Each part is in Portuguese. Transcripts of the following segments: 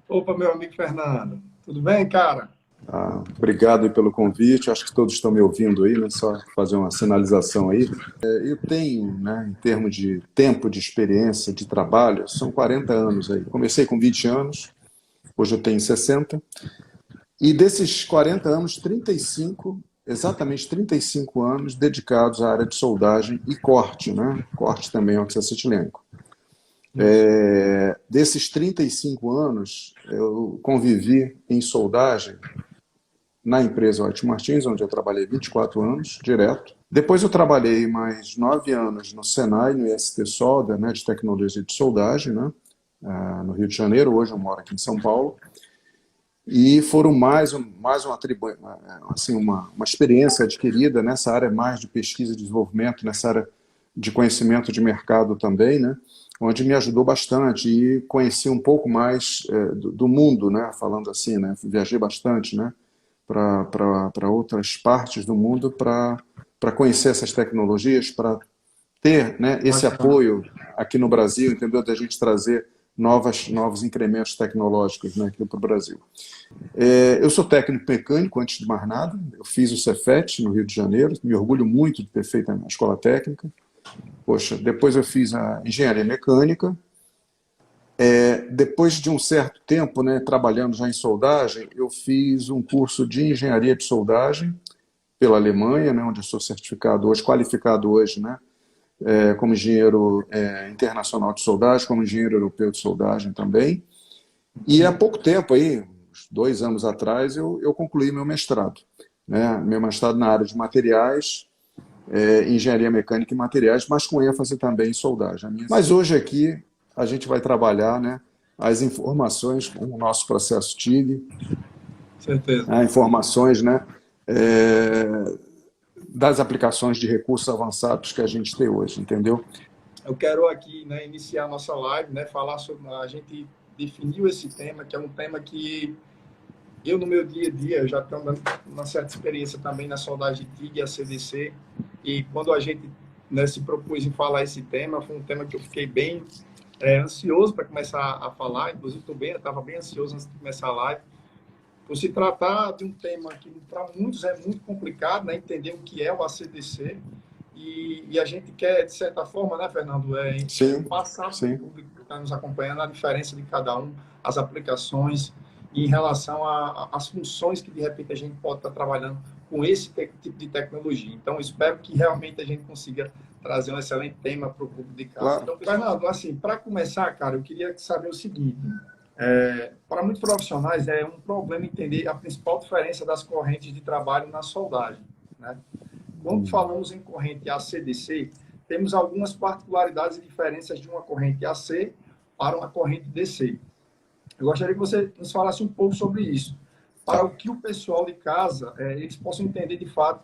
Opa, meu amigo Fernando. Tudo bem, cara? Obrigado aí pelo convite. Acho que todos estão me ouvindo aí, né? Só fazer uma sinalização aí. Eu tenho, né, em termos de tempo de experiência de trabalho, são 40 anos aí. Comecei com 20 anos, hoje eu tenho 60. E desses 40 anos, 35, exatamente 35 anos dedicados à área de soldagem e corte, né? Corte também é oxacetilênico. Isso. Desses 35 anos, eu convivi em soldagem na empresa White Martins, onde eu trabalhei 24 anos, direto. Depois eu trabalhei mais 9 anos no Senai, no IST Solda, né, de tecnologia de soldagem, né, no Rio de Janeiro. Hoje eu moro aqui em São Paulo. E foram assim, uma experiência adquirida nessa área mais de pesquisa e desenvolvimento, nessa área de conhecimento de mercado também, né, onde me ajudou bastante e conheci um pouco mais do mundo, né, falando assim, né, viajei bastante, né, para outras partes do mundo para conhecer essas tecnologias, para ter, né, esse Bacana. apoio aqui no Brasil, entendeu? Da gente trazer novos incrementos tecnológicos, né, aqui para o Brasil. Eu sou técnico mecânico, antes de mais nada. Eu fiz o Cefet no Rio de Janeiro. Me orgulho muito de ter feito a escola técnica. Poxa, depois eu fiz a engenharia mecânica. Depois de um certo tempo, né, trabalhando já em soldagem, eu fiz um curso de engenharia de soldagem pela Alemanha, né, onde eu sou certificado hoje, qualificado hoje, né, como engenheiro internacional de soldagem, como engenheiro europeu de soldagem também. E há pouco tempo, aí, uns 2 anos atrás, eu concluí meu mestrado. Né, meu mestrado na área de materiais, engenharia mecânica e materiais, mas com ênfase também em soldagem. Mas hoje aqui a gente vai trabalhar, né, as informações com o nosso processo TIG, Certeza. informações, né, é, das aplicações de recursos avançados que a gente tem hoje, entendeu? Eu quero aqui, né, iniciar a nossa live, né, falar sobre. A gente definiu esse tema, que é um tema que eu, no meu dia a dia, eu já estou dando uma certa experiência também na soldagem TIG e a CDC. E quando a gente, né, se propôs em falar esse tema, foi um tema que eu fiquei bem ansioso para começar a falar. Inclusive, estava bem ansioso antes de começar a live. Por se tratar de um tema que para muitos é muito complicado, né, entender o que é o ACDC, e a gente quer, de certa forma, né, Fernando, Sim, passar para o sim, público que está nos acompanhando a diferença de cada um, as aplicações, e em relação às funções que, de repente, a gente pode estar trabalhando com esse tipo de tecnologia. Então, espero que realmente a gente consiga trazer um excelente tema para o público de casa. claro. Então, Fernando, assim, para começar, cara, eu queria saber o seguinte: para muitos profissionais é um problema entender a principal diferença das correntes de trabalho na soldagem, né? Quando falamos em corrente AC/DC, temos algumas particularidades e diferenças de uma corrente AC para uma corrente DC. Eu gostaria que você nos falasse um pouco sobre isso, para Tá. o que o pessoal de casa eles possam entender de fato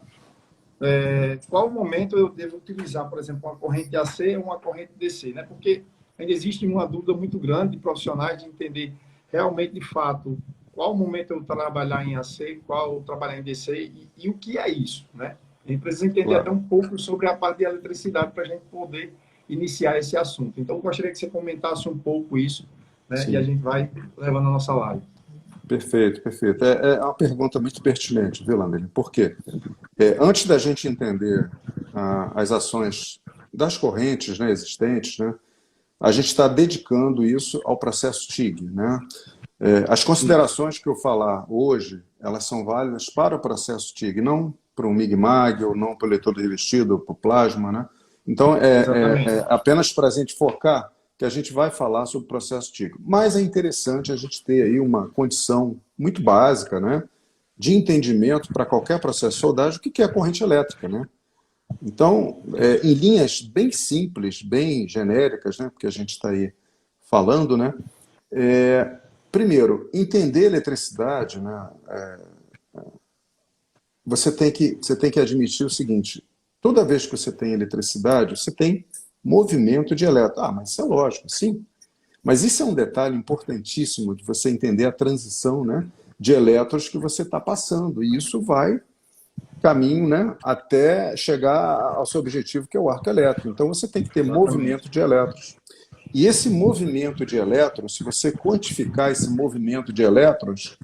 qual momento eu devo utilizar, por exemplo, uma corrente AC ou uma corrente DC, né? Porque ainda existe uma dúvida muito grande de profissionais de entender realmente, de fato, qual momento eu trabalhar em AC, qual trabalhar em DC e o que é isso, né? A gente precisa entender até Claro. um pouco sobre a parte de eletricidade para a gente poder iniciar esse assunto. Então, eu gostaria que você comentasse um pouco isso, né? E a Sim. gente vai levando a nossa live. Perfeito, perfeito. É uma pergunta muito pertinente, viu, Landry? Por quê? Antes da gente entender as ações das correntes, né, existentes, né, a gente está dedicando isso ao processo TIG. Né? As considerações que eu falar hoje, elas são válidas para o processo TIG, não para o MIG-MAG, ou não para o leitor de revestido, ou para o plasma. Né? Então, Exatamente. apenas para a gente focar que a gente vai falar sobre o processo TIG. Mas é interessante a gente ter aí uma condição muito básica, né, de entendimento para qualquer processo de soldagem, o que é a corrente elétrica. Né? Então, em linhas bem simples, bem genéricas, né, porque a gente está aí falando, né, primeiro, entender eletricidade, né, você tem que admitir o seguinte: toda vez que você tem eletricidade, você tem movimento de elétron. Mas isso é lógico, sim. Mas isso é um detalhe importantíssimo de você entender a transição, né, de elétrons que você está passando. E isso vai caminho, né, até chegar ao seu objetivo, que é o arco elétrico. Então você tem que ter Exatamente. movimento de elétrons. E esse movimento de elétrons, se você quantificar esse movimento de elétrons,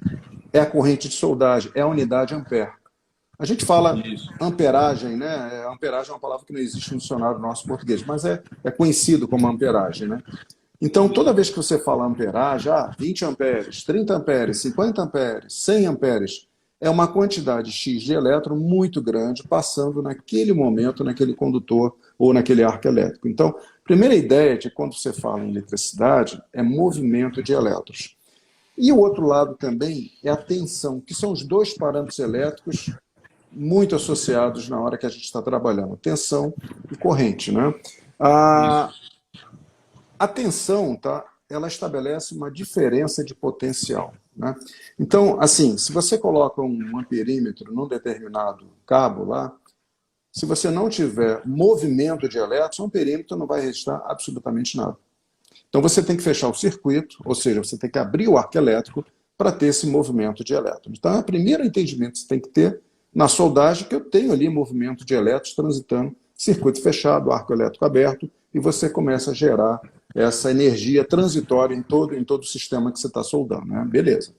é a corrente de soldagem, é a unidade ampere. A gente fala Isso. amperagem, né? Amperagem é uma palavra que não existe no dicionário nosso português, mas é conhecido como amperagem, né? Então, toda vez que você fala amperagem, 20 amperes, 30 amperes, 50 amperes, 100 amperes, é uma quantidade X de elétron muito grande passando naquele momento, naquele condutor ou naquele arco elétrico. Então, a primeira ideia de quando você fala em eletricidade é movimento de elétrons. E o outro lado também é a tensão, que são os dois parâmetros elétricos muito associados na hora que a gente está trabalhando, tensão e corrente, né? A tensão, tá? Ela estabelece uma diferença de potencial, né? Então, assim, se você coloca um amperímetro num determinado cabo lá, se você não tiver movimento de elétrons, o amperímetro não vai registrar absolutamente nada. Então você tem que fechar o circuito, ou seja, você tem que abrir o arco elétrico para ter esse movimento de elétrons. Então, o primeiro entendimento que você tem que ter na soldagem que eu tenho ali movimento de elétrons transitando, circuito fechado, arco elétrico aberto, e você começa a gerar essa energia transitória em todo o sistema que você está soldando, né? Beleza.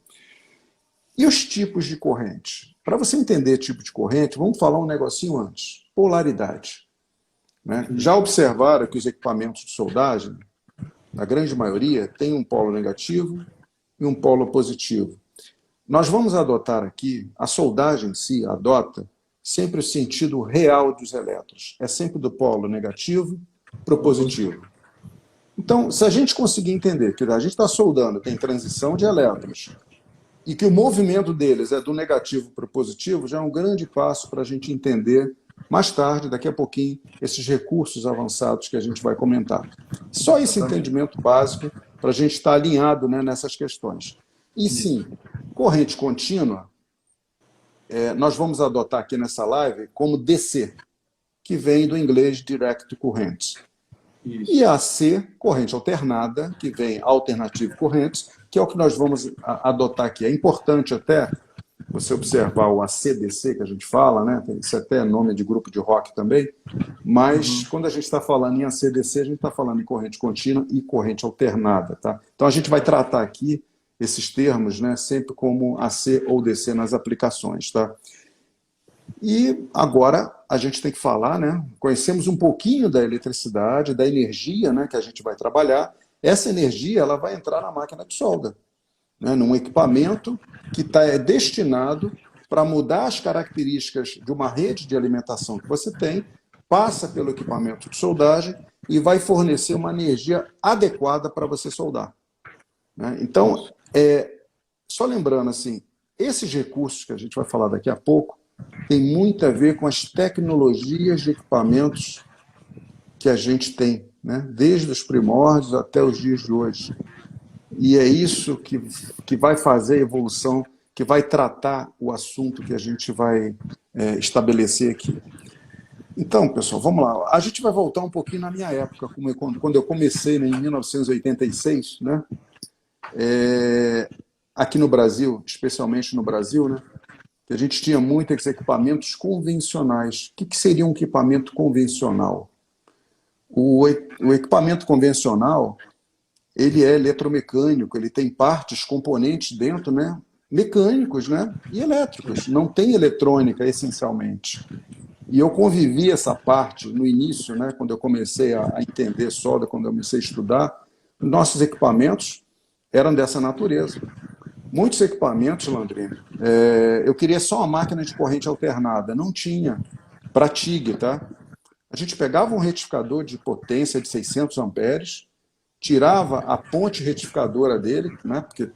E os tipos de corrente? Para você entender tipo de corrente, vamos falar um negocinho antes. Polaridade, né? Já observaram que os equipamentos de soldagem, na grande maioria, tem um polo negativo e um polo positivo. Nós vamos adotar aqui, a soldagem em si adota sempre o sentido real dos elétrons. É sempre do polo negativo para o positivo. Então, se a gente conseguir entender que a gente está soldando, tem transição de elétrons, e que o movimento deles é do negativo para o positivo, já é um grande passo para a gente entender, mais tarde, daqui a pouquinho, esses recursos avançados que a gente vai comentar. Só esse entendimento básico para a gente estar alinhado, né, nessas questões. E sim, corrente contínua, nós vamos adotar aqui nessa live como DC, que vem do inglês Direct Current. Isso. E AC, corrente alternada, que vem Alternative Currents, que é o que nós vamos adotar aqui. É importante até você observar o AC/DC que a gente fala, né? Isso até é nome de grupo de rock também, mas quando a gente está falando em AC/DC, a gente está falando em corrente contínua e corrente alternada, tá? Então a gente vai tratar aqui esses termos, né, sempre como AC ou DC nas aplicações, tá? E agora a gente tem que falar, né? Conhecemos um pouquinho da eletricidade, da energia, né, que a gente vai trabalhar. Essa energia ela vai entrar na máquina de solda, né, num equipamento que está destinado para mudar as características de uma rede de alimentação que você tem, passa pelo equipamento de soldagem e vai fornecer uma energia adequada para você soldar, né? Então, só lembrando, assim, esses recursos que a gente vai falar daqui a pouco tem muito a ver com as tecnologias de equipamentos que a gente tem, né? Desde os primórdios até os dias de hoje. E é isso que vai fazer a evolução, que vai tratar o assunto que a gente vai estabelecer aqui. Então, pessoal, vamos lá. A gente vai voltar um pouquinho na minha época, quando eu comecei, né, em 1986, né? Aqui no Brasil, especialmente no Brasil, né? Que a gente tinha muitos equipamentos convencionais. O que seria um equipamento convencional? O equipamento convencional, ele é eletromecânico, ele tem partes, componentes dentro, né, mecânicos, né, e elétricos. Não tem eletrônica, essencialmente. E eu convivi essa parte no início, né, quando eu comecei a entender solda, quando eu comecei a estudar. Nossos equipamentos eram dessa natureza. Muitos equipamentos, Landrino, eu queria só uma máquina de corrente alternada. Não tinha. Para TIG, tá? A gente pegava um retificador de potência de 600 amperes, tirava a ponte retificadora dele, né? Porque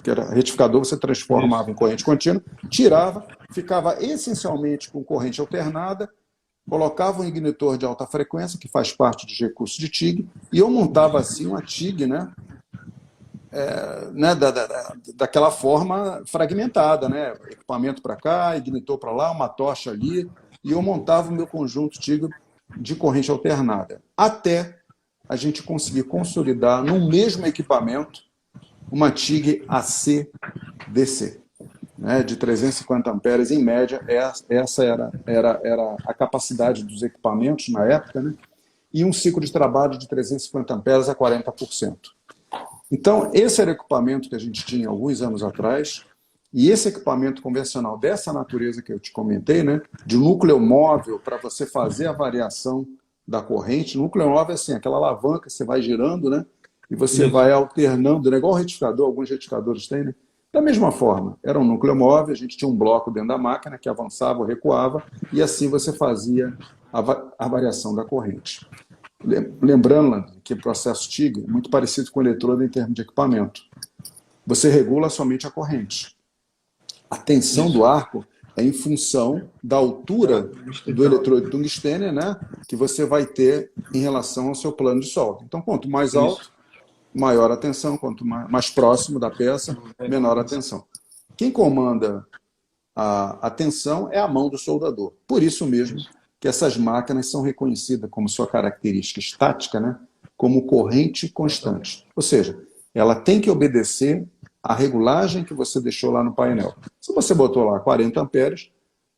era retificador, você transformava em corrente contínua, tirava, ficava essencialmente com corrente alternada, colocava um ignitor de alta frequência, que faz parte dos recursos de TIG, e eu montava assim uma TIG, né? Daquela forma fragmentada, né? Equipamento para cá, ignitor para lá, uma tocha ali, e eu montava o meu conjunto TIG de corrente alternada, até a gente conseguir consolidar no mesmo equipamento uma TIG AC/DC, né, de 350 amperes em média. Essa era a capacidade dos equipamentos na época, né? e um ciclo de trabalho de 350 amperes a 40%. Então, esse era o equipamento que a gente tinha alguns anos atrás, e esse equipamento convencional dessa natureza que eu te comentei, né, de núcleo móvel para você fazer a variação da corrente. Núcleo móvel é assim, aquela alavanca que você vai girando, né, e você vai alternando, né, igual o retificador, alguns retificadores têm, né? Da mesma forma, era um núcleo móvel, a gente tinha um bloco dentro da máquina que avançava ou recuava, e assim você fazia a variação da corrente. Lembrando que o processo TIG é muito parecido com o eletrodo em termos de equipamento. Você regula somente a corrente. A tensão do arco é em função da altura do eletrodo de tungstênio, né, que você vai ter em relação ao seu plano de solda. Então, quanto mais alto, maior a tensão, quanto mais próximo da peça, menor a tensão. Quem comanda a tensão é a mão do soldador. Por isso mesmo que essas máquinas são reconhecidas como sua característica estática, né, como corrente constante. Ou seja, ela tem que obedecer à regulagem que você deixou lá no painel. Se você botou lá 40 amperes,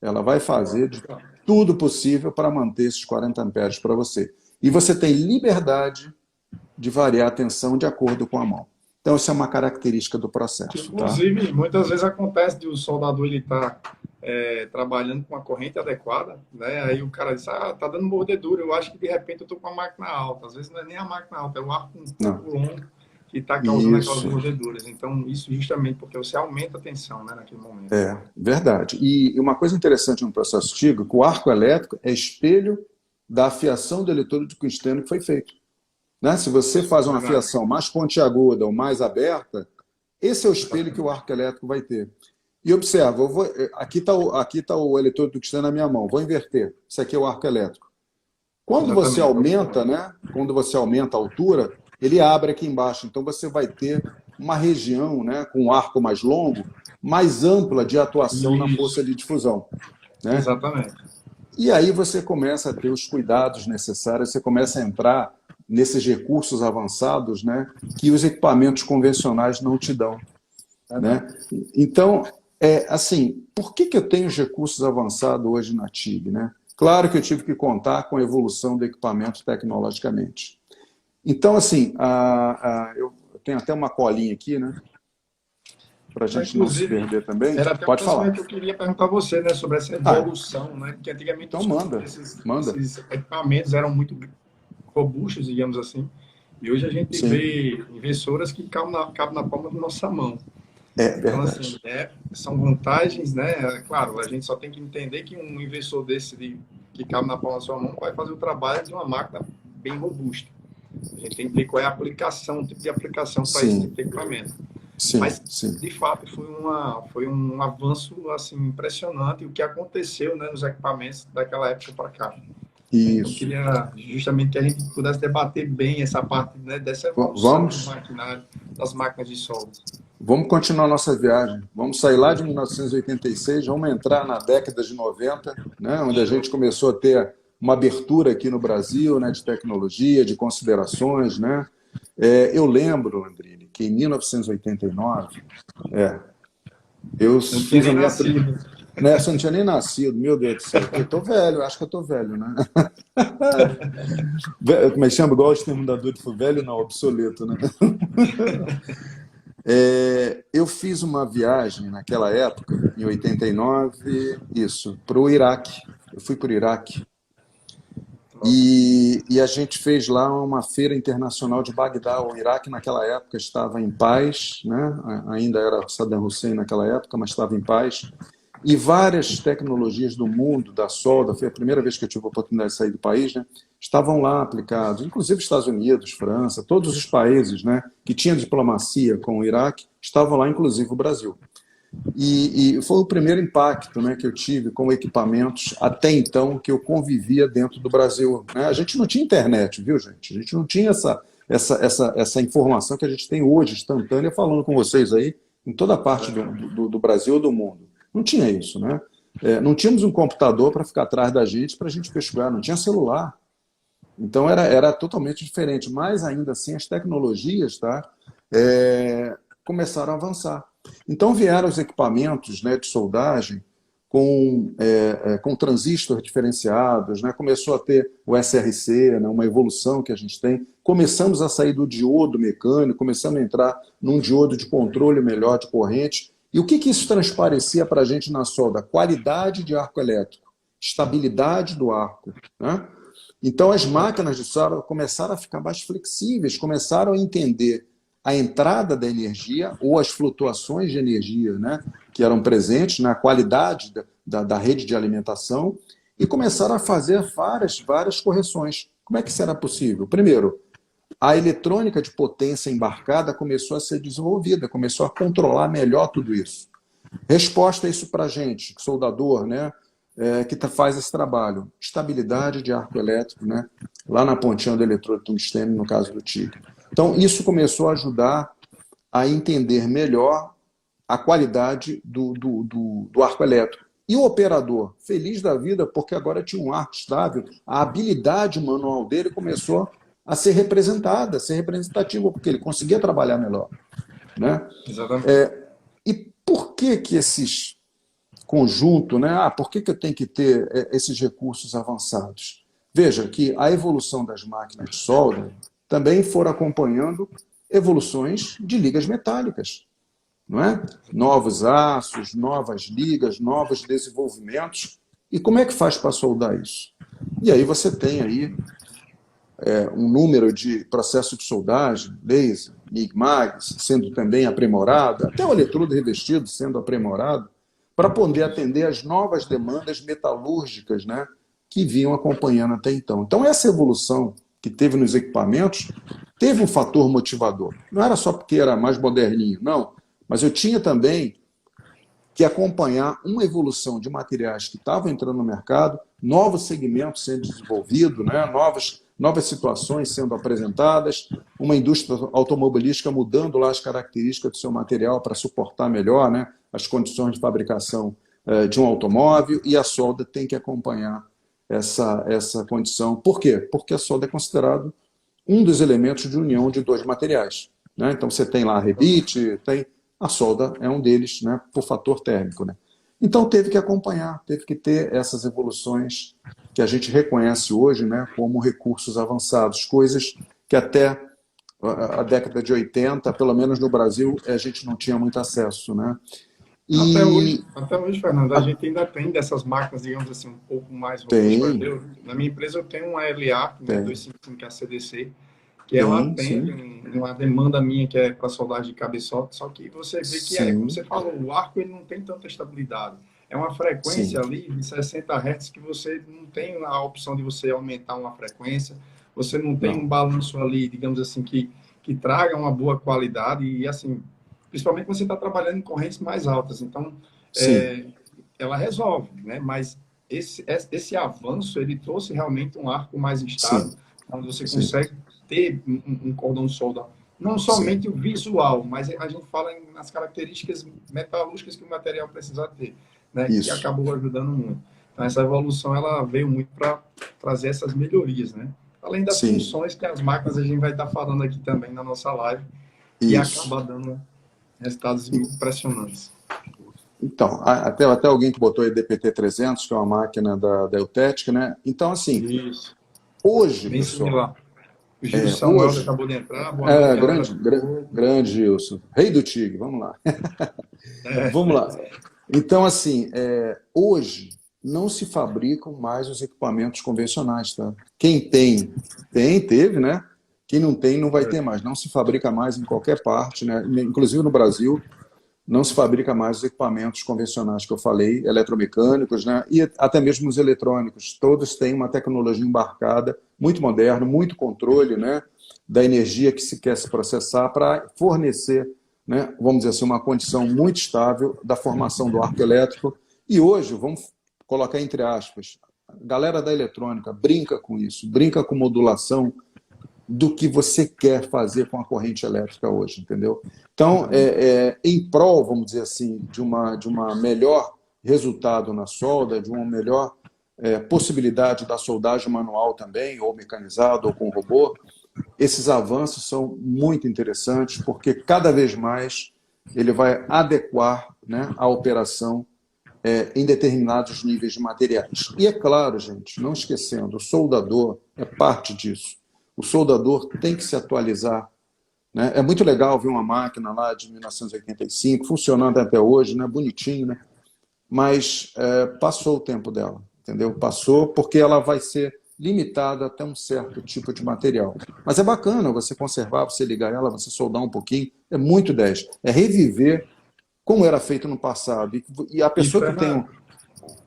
ela vai fazer de tudo possível para manter esses 40 amperes para você. E você tem liberdade de variar a tensão de acordo com a mão. Então, isso é uma característica do processo. Inclusive, muitas vezes acontece de o soldador estar trabalhando com a corrente adequada, né? Aí o cara diz, tá dando mordedura, eu acho que de repente eu estou com a máquina alta. Às vezes não é nem a máquina alta, é o arco um pouco longo que está causando aquelas mordeduras. Então, isso justamente porque você aumenta a tensão, né, naquele momento. É, verdade. E uma coisa interessante no processo TIG, que o arco elétrico é espelho da afiação do eletrodo de tungstênio que foi feito. Né? Se você faz uma afiação mais pontiaguda ou mais aberta, esse é o espelho que o arco elétrico vai ter. E observa, aqui está o eletrodo de tungstênio na minha mão, vou inverter. Isso aqui é o arco elétrico. Quando você aumenta, né? Quando você aumenta a altura, ele abre aqui embaixo. Então você vai ter uma região, né, com um arco mais longo, mais ampla de atuação na força de difusão. Né? Exatamente. E aí você começa a ter os cuidados necessários, você começa a entrar nesses recursos avançados, né, que os equipamentos convencionais não te dão. Né? Então, assim, por que eu tenho os recursos avançados hoje na TIG? Né? Claro que eu tive que contar com a evolução do equipamento tecnologicamente. Então, assim, eu tenho até uma colinha aqui, né? Para a gente não se perder também. Era até Pode falar. que eu queria perguntar a você, né, sobre essa evolução, né? Porque antigamente então manda. Esses equipamentos eram muito robustos, digamos assim, e hoje a gente vê impressoras que cabem na palma da nossa mão. Então, assim, são vantagens, né? Claro, a gente só tem que entender que um inversor desse que cabe na palma da sua mão vai fazer o trabalho de uma máquina bem robusta. A gente tem que ver qual é a aplicação, o tipo de aplicação para esse tipo de equipamento. Mas, de fato, foi um avanço assim, impressionante o que aconteceu, né, nos equipamentos daquela época para cá. Isso. Eu queria justamente que a gente pudesse debater bem essa parte, né, dessa evolução do maquinário, das máquinas de solda. Vamos continuar nossa viagem. Vamos sair lá de 1986, vamos entrar na década de 90, né, onde a gente começou a ter uma abertura aqui no Brasil, né, de tecnologia, de considerações. Né? Eu lembro, Landrini, que em 1989, eu fiz a minha... Né, você não tinha nem nascido, meu Deus do céu. Eu estou velho, acho que eu estou velho, né? Como é que chama? Igual o exterminador de velho, não, obsoleto, né? Eu fiz uma viagem naquela época, em 89, para o Iraque. Eu fui para o Iraque. E a gente fez lá uma feira internacional de Bagdá. O Iraque, naquela época, estava em paz, né? Ainda era Saddam Hussein naquela época, mas estava em paz. E várias tecnologias do mundo da solda, foi a primeira vez que eu tive a oportunidade de sair do país, né? Estavam lá aplicados, inclusive Estados Unidos, França, todos os países, né, que tinham diplomacia com o Iraque, estavam lá, inclusive o Brasil. E foi o primeiro impacto, né, que eu tive com equipamentos até então que eu convivia dentro do Brasil. Né? A gente não tinha internet, viu, gente? A gente não tinha essa informação que a gente tem hoje, instantânea, falando com vocês aí, em toda parte do Brasil ou do mundo. Não tinha isso, né? Não tínhamos um computador para ficar atrás da gente para a gente pesquisar, não tinha celular. Então era totalmente diferente, mas ainda assim as tecnologias começaram a avançar. Então vieram os equipamentos, né, de soldagem com transistores diferenciados, né? Começou a ter o SRC, né? Uma evolução que a gente tem. Começamos a sair do diodo mecânico, começamos a entrar num diodo de controle melhor de corrente. E o que isso transparecia para a gente na solda? Qualidade de arco elétrico, estabilidade do arco, né? Então, as máquinas de solda começaram a ficar mais flexíveis, começaram a entender a entrada da energia ou as flutuações de energia, né, que eram presentes na qualidade da rede de alimentação e começaram a fazer várias correções. Como é que isso era possível? Primeiro, a eletrônica de potência embarcada começou a ser desenvolvida, começou a controlar melhor tudo isso. Resposta a isso para a gente, soldador, né, que faz esse trabalho. Estabilidade de arco elétrico, né, lá na pontinha do eletrodo tungstênio, no caso do TIG. Então, isso começou a ajudar a entender melhor a qualidade do arco elétrico. E o operador, feliz da vida, porque agora tinha um arco estável, a habilidade manual dele começou a ser representada, a ser representativa, porque ele conseguia trabalhar melhor, né? Exatamente. E por que esses conjuntos, né? Por que eu tenho que ter esses recursos avançados? Veja que a evolução das máquinas de solda também foram acompanhando evoluções de ligas metálicas, não é? Novos aços, novas ligas, novos desenvolvimentos. E como é que faz para soldar isso? E aí você tem aí um número de processos de soldagem, laser, MIG-MAGs, sendo também aprimorado, até o eletrodo revestido sendo aprimorado, para poder atender às novas demandas metalúrgicas, né, que vinham acompanhando até então. Então, essa evolução que teve nos equipamentos teve um fator motivador. Não era só porque era mais moderninho, não. Mas eu tinha também que acompanhar uma evolução de materiais que estavam entrando no mercado, novos segmentos sendo desenvolvidos, né? Novas situações sendo apresentadas, uma indústria automobilística mudando lá as características do seu material para suportar melhor, né, as condições de fabricação de um automóvel, e a solda tem que acompanhar essa condição. Por quê? Porque a solda é considerado um dos elementos de união de dois materiais, né? Então você tem lá a rebite, a solda é um deles, né, por fator térmico, né? Então teve que acompanhar, teve que ter essas evoluções que a gente reconhece hoje, né, como recursos avançados, coisas que até a década de 80, pelo menos no Brasil, a gente não tinha muito acesso, né? Até hoje, Fernando, a gente ainda tem dessas máquinas, digamos assim, um pouco mais robustas. Tem, Na minha empresa eu tenho uma LA, né, tem, 255 ACDC, que ela atende sim, uma demanda minha que é para soldagem de cabeçote, só que você vê que, como sim, você falou, o arco ele não tem tanta estabilidade. É uma frequência sim, ali de 60 Hz que você não tem a opção de você aumentar uma frequência, você não tem um não, balanço ali, digamos assim, que traga uma boa qualidade e, assim, principalmente quando você está trabalhando em correntes mais altas. Então, sim, ela resolve, né? Mas esse avanço, ele trouxe realmente um arco mais estável, sim, onde você sim, consegue ter um cordão de solda, não sim, somente o visual, mas a gente fala nas características metalúrgicas que o material precisa ter, né? Que isso, acabou ajudando muito. Então, essa evolução, ela veio muito para trazer essas melhorias, né? Além das sim, funções que as máquinas a gente vai estar falando aqui também na nossa live, que isso. acaba dando resultados impressionantes. Então, até alguém que botou aí DPT-300, que é uma máquina da Eutética, né? Então, assim, Isso. hoje, Bem pessoal, similar. O Gil Samuel hoje, acabou de entrar. Boa noite, galera. grande Gilson, rei do Tigre, vamos lá. Vamos É, lá. Então, assim, hoje não se fabricam mais os equipamentos convencionais, tá? Quem teve, né? Quem não tem, não vai ter mais. Não se fabrica mais em qualquer parte, né? Inclusive no Brasil, não se fabrica mais os equipamentos convencionais que eu falei, eletromecânicos, né? E até mesmo os eletrônicos. Todos têm uma tecnologia embarcada, muito moderna, muito controle, né, da energia que se quer se processar para fornecer, né, vamos dizer assim, uma condição muito estável da formação do arco elétrico. E hoje, vamos colocar entre aspas, a galera da eletrônica brinca com isso, brinca com modulação do que você quer fazer com a corrente elétrica hoje, entendeu? Então, em prol, vamos dizer assim, de uma melhor resultado na solda, de uma melhor possibilidade da soldagem manual também, ou mecanizado, ou com robô, esses avanços são muito interessantes, porque cada vez mais ele vai adequar, né, a operação em determinados níveis de materiais. E é claro, gente, não esquecendo, o soldador é parte disso. O soldador tem que se atualizar, né? É muito legal ver uma máquina lá de 1985, funcionando até hoje, né? Bonitinho, né? Mas passou o tempo dela, entendeu? Passou porque ela vai ser limitada até um certo tipo de material. Mas é bacana você conservar, você ligar ela, você soldar um pouquinho, é muito 10. É reviver como era feito no passado. E a E, pessoa que tem um... Fernando,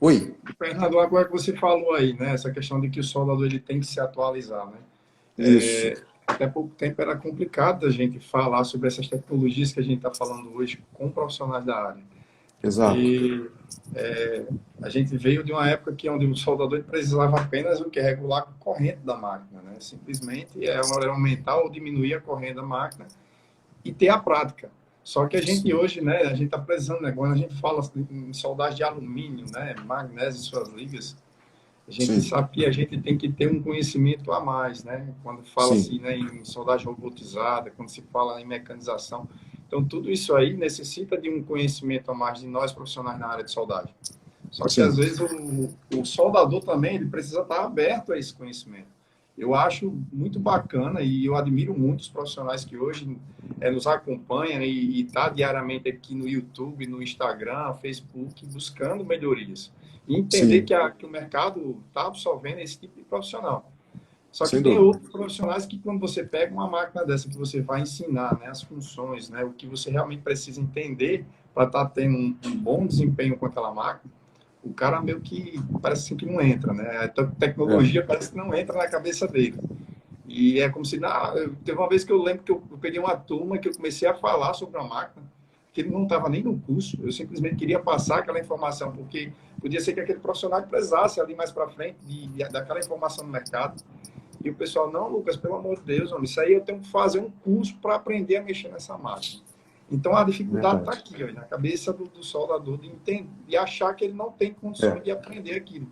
Oi, Fernando, agora que você falou aí, né? Essa questão de que o soldador ele tem que se atualizar, né? isso, Até pouco tempo era complicado a gente falar sobre essas tecnologias que a gente está falando hoje com profissionais da área, exato. porque a gente veio de uma época que onde o soldador precisava apenas o que regular a corrente da máquina, né? Simplesmente era aumentar ou diminuir a corrente da máquina e ter a prática. Só que a gente Sim, hoje, né, a gente está precisando, né, quando a gente fala em soldagem de alumínio, né, magnésio e suas ligas, a gente sim, sabe que a gente tem que ter um conhecimento a mais, né? Quando fala sim, assim, né, em soldagem robotizada, quando se fala em mecanização. Então, tudo isso aí necessita de um conhecimento a mais de nós profissionais na área de soldagem. Só que, às sim, vezes, o soldador também ele precisa estar aberto a esse conhecimento. Eu acho muito bacana e eu admiro muito os profissionais que hoje nos acompanham e tá diariamente aqui no YouTube, no Instagram, Facebook, buscando melhorias. E entender sim, que o mercado está absorvendo esse tipo de profissional. Só que sem tem dúvida. outros profissionais que, quando você pega uma máquina dessa, que você vai ensinar, né, as funções, né, o que você realmente precisa entender para estar tendo um bom desempenho com aquela máquina, o cara meio que parece assim que não entra, né? A É, tecnologia parece que não entra na cabeça dele. E é como se, teve uma vez que eu lembro que eu peguei uma turma que eu comecei a falar sobre a máquina, que ele não estava nem no curso, eu simplesmente queria passar aquela informação, porque podia ser que aquele profissional precisasse ali mais para frente daquela informação no mercado. E o pessoal, não, Lucas, pelo amor de Deus, homem, isso aí eu tenho que fazer um curso para aprender a mexer nessa máquina. Então a dificuldade está verdade. aqui, ó, na cabeça do soldador de, entender, de achar que ele não tem condições É. de aprender aquilo.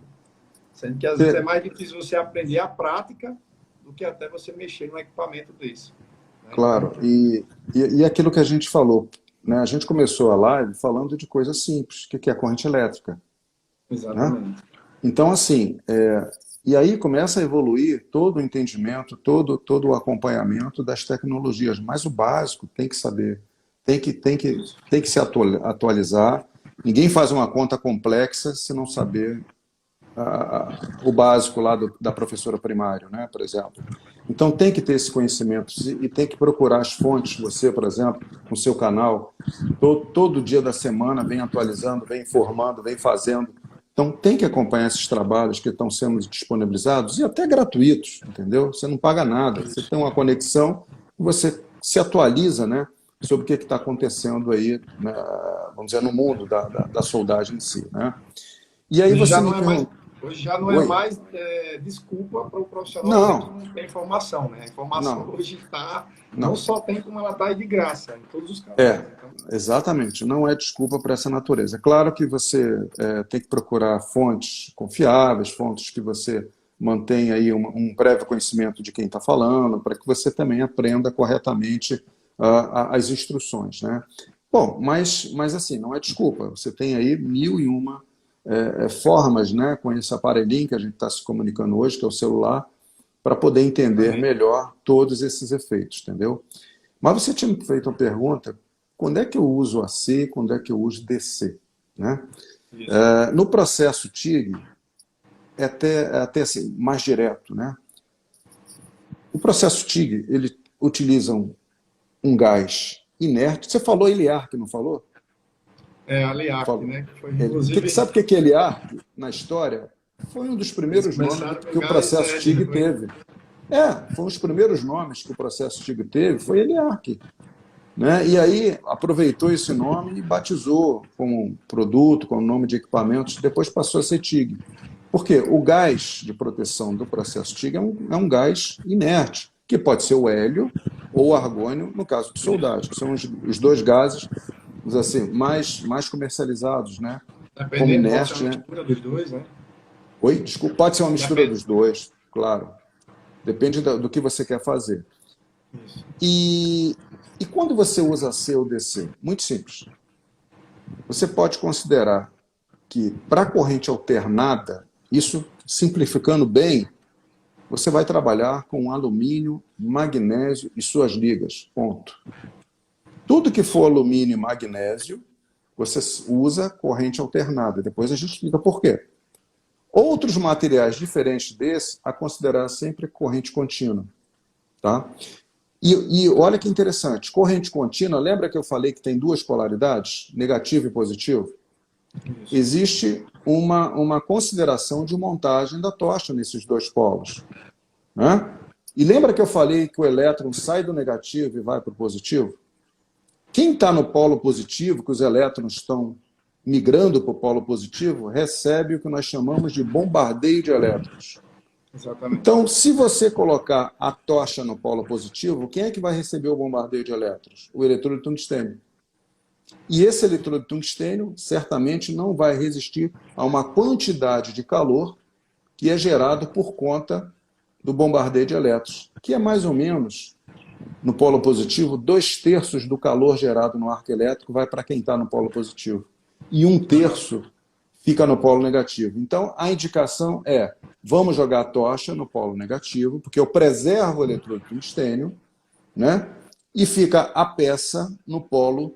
Sendo que às vezes é mais difícil você aprender a prática do que até você mexer num equipamento desse. Né? Então, Claro, e aquilo que a gente falou, né? A gente começou a live falando de coisas simples, o que é a corrente elétrica, né? exatamente. Então, assim, e aí começa a evoluir todo o entendimento, todo o acompanhamento das tecnologias, mas o básico tem que saber, Isso. tem que se atualizar. Ninguém faz uma conta complexa se não saber o básico lá da professora primário, né, por exemplo. Então tem que ter esse conhecimento e tem que procurar as fontes. Você, por exemplo, no seu canal, todo dia da semana vem atualizando, vem informando, vem fazendo. Então tem que acompanhar esses trabalhos que estão sendo disponibilizados e até gratuitos, entendeu? Você não paga nada. Você Isso. tem uma conexão, você se atualiza, né, sobre o que está acontecendo aí, né, vamos dizer, no mundo da soldagem em si, né? E aí Hoje você já me não é mais, pergunta, hoje já não é oi? mais desculpa para o profissional dizer que Não, não tem informação, né? A informação não, hoje está, não não. só tem como ela está de graça, em todos os canais. É, Então, exatamente. Não é desculpa para essa natureza. É claro que você tem que procurar fontes confiáveis, fontes que você mantenha aí um prévio conhecimento de quem está falando, para que você também aprenda corretamente as instruções, né? Bom, mas assim, não é desculpa. Você tem aí mil e uma formas, né, com esse aparelhinho que a gente está se comunicando hoje, que é o celular, para poder entender exatamente. melhor todos esses efeitos, entendeu? Mas você tinha me feito uma pergunta, quando é que eu uso AC, quando é que eu uso DC? Né? Isso. No processo TIG, é até assim, mais direto. Né? O processo TIG, ele utiliza um gás inerte. Você falou Eliarc, não falou? É a LEAC, Falou. né? Que foi, Ele, inclusive, sabe o que é Eliarc na história? Foi um dos eles primeiros nomes começaram com que o gás processo Ed, TIG foi? teve. Foi um dos primeiros nomes que o processo TIG teve, foi Eliarc. Né? E aí aproveitou esse nome e batizou como produto, como nome de equipamentos, depois passou a ser TIG. Por quê? O gás de proteção do processo TIG é um gás inerte, que pode ser o hélio ou o argônio, no caso de Isso. soldagem, que são os dois gases assim, mais comercializados, né? Como Dependendo, pode ser inerte. uma Né? mistura dos dois, né? Oi? Desculpa, pode ser uma mistura Depende. dos dois, claro. Depende do que você quer fazer. Isso. E quando você usa C ou DC? Muito simples. Você pode considerar que para corrente alternada, isso simplificando bem, você vai trabalhar com alumínio, magnésio e suas ligas, ponto. Tudo que for alumínio e magnésio, você usa corrente alternada. Depois a gente explica por quê. Outros materiais diferentes desse, a considerar sempre corrente contínua. Tá? E olha que interessante, corrente contínua, lembra que eu falei que tem duas polaridades, negativo e positivo? Isso. Existe uma consideração de montagem da tocha nesses dois polos. Né? E lembra que eu falei que o elétron sai do negativo e vai para o positivo? Quem está no polo positivo, que os elétrons estão migrando para o polo positivo, recebe o que nós chamamos de bombardeio de elétrons. Exatamente. Então, se você colocar a tocha no polo positivo, quem é que vai receber o bombardeio de elétrons? O eletrodo de tungstênio. E esse eletrodo de tungstênio certamente não vai resistir a uma quantidade de calor que é gerado por conta do bombardeio de elétrons, que é mais ou menos, no polo positivo, 2/3 do calor gerado no arco elétrico vai para quem está no polo positivo. E 1/3 fica no polo negativo. Então, a indicação é, vamos jogar a tocha no polo negativo, porque eu preservo o eletrodo de tungstênio, né? E fica a peça no polo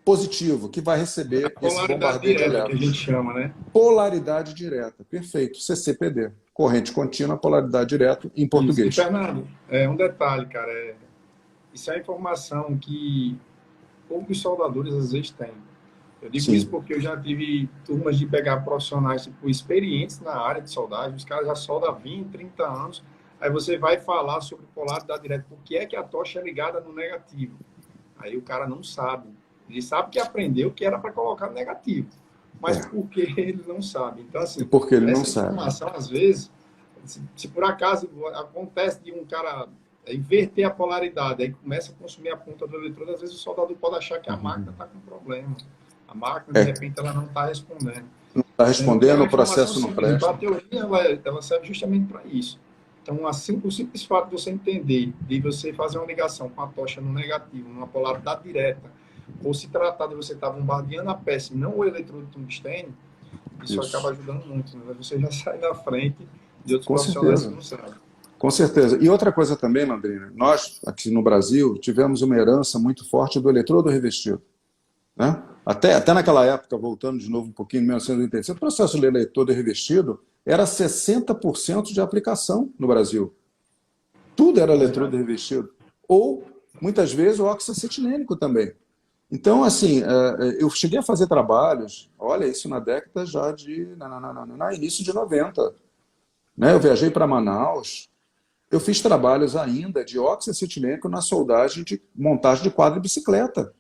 positivo, que vai receber esse bombardeio de direta, que a gente elétrons. chama, né? Polaridade direta, perfeito. CCPD, corrente contínua, polaridade direta, em português. Isso. E, Fernando, um detalhe, cara, isso é informação que poucos soldadores às vezes têm. Eu digo isso porque eu já tive turmas de pegar profissionais tipo, experientes na área de soldagem, os caras já soldam há 20, 30 anos, aí você vai falar sobre polaridade direta, por que é que a tocha é ligada no negativo? Aí o cara não sabe. Ele sabe que aprendeu que era para colocar no negativo, mas por que ele não sabe? Então, assim, porque ele não essa informação, às vezes, se por acaso acontece de um cara inverter a polaridade, aí começa a consumir a ponta do eletrodo, às vezes o soldador pode achar que a máquina está com problema. A máquina, de repente, ela não está respondendo. Não está respondendo, o processo não simples. presta. A teoria, ela serve justamente para isso. Então, assim, o simples fato de você entender, de você fazer uma ligação com a tocha no negativo, numa polaridade direta, ou se tratar de você estar bombardeando a peça e não o eletrodo de tungstênio, isso acaba ajudando muito. Né? Você já sai na frente de outros profissionais que não sabem. Com certeza. E outra coisa também, Landrina, nós, aqui no Brasil, tivemos uma herança muito forte do eletrodo revestido. Né? Até naquela época, voltando de novo um pouquinho, em 1987, o processo de eletrodo revestido era 60% de aplicação no Brasil. Tudo era eletrodo revestido. Ou, muitas vezes, o óxido acetilênico também. Então, assim, eu cheguei a fazer trabalhos, olha, isso na década já de... início de 90. Né? Eu viajei para Manaus, eu fiz trabalhos ainda de óxido acetilênico na soldagem de montagem de quadro de bicicleta.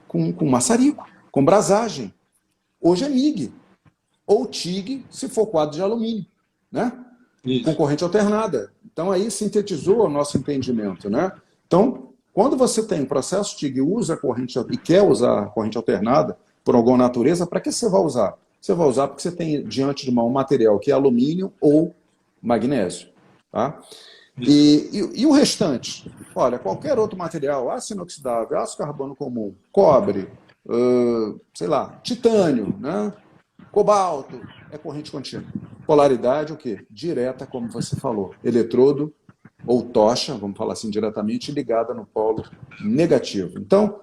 Com maçarico, com brasagem. Hoje é MIG. Ou TIG, se for quadro de alumínio. Né? Com corrente alternada. Então, aí sintetizou o nosso entendimento. Né? Então, quando você tem processo TIG e usa corrente, e quer usar a corrente alternada, por alguma natureza, para que você vai usar? Você vai usar porque você tem diante de um material que é alumínio ou magnésio. Tá? E o restante? Olha, qualquer outro material, aço inoxidável, aço carbono comum, cobre, sei lá, titânio, né? Cobalto, é corrente contínua. Polaridade, o quê? Direta, como você falou. Eletrodo ou tocha, vamos falar assim diretamente, ligada no polo negativo. Então,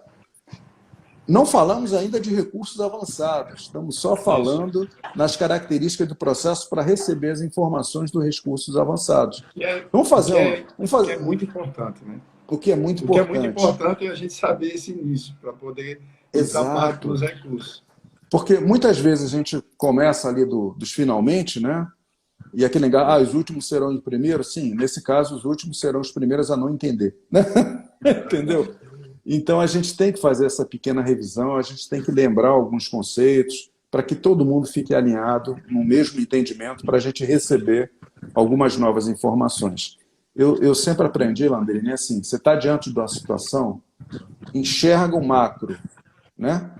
não falamos ainda de recursos avançados, estamos só falando nas características do processo para receber as informações dos recursos avançados. Vamos fazer o que é muito importante, né? O que é muito importante. O que é muito importante é a gente saber esse início, para poder usar parte dos recursos. Porque muitas vezes a gente começa ali dos finalmente, né? E aquele negócio, os últimos serão os primeiros? Sim, nesse caso, os últimos serão os primeiros a não entender. Né? Entendeu? Então, a gente tem que fazer essa pequena revisão, a gente tem que lembrar alguns conceitos para que todo mundo fique alinhado no mesmo entendimento para a gente receber algumas novas informações. Eu sempre aprendi, Landrini, assim, você está diante de uma situação, enxerga o macro, né?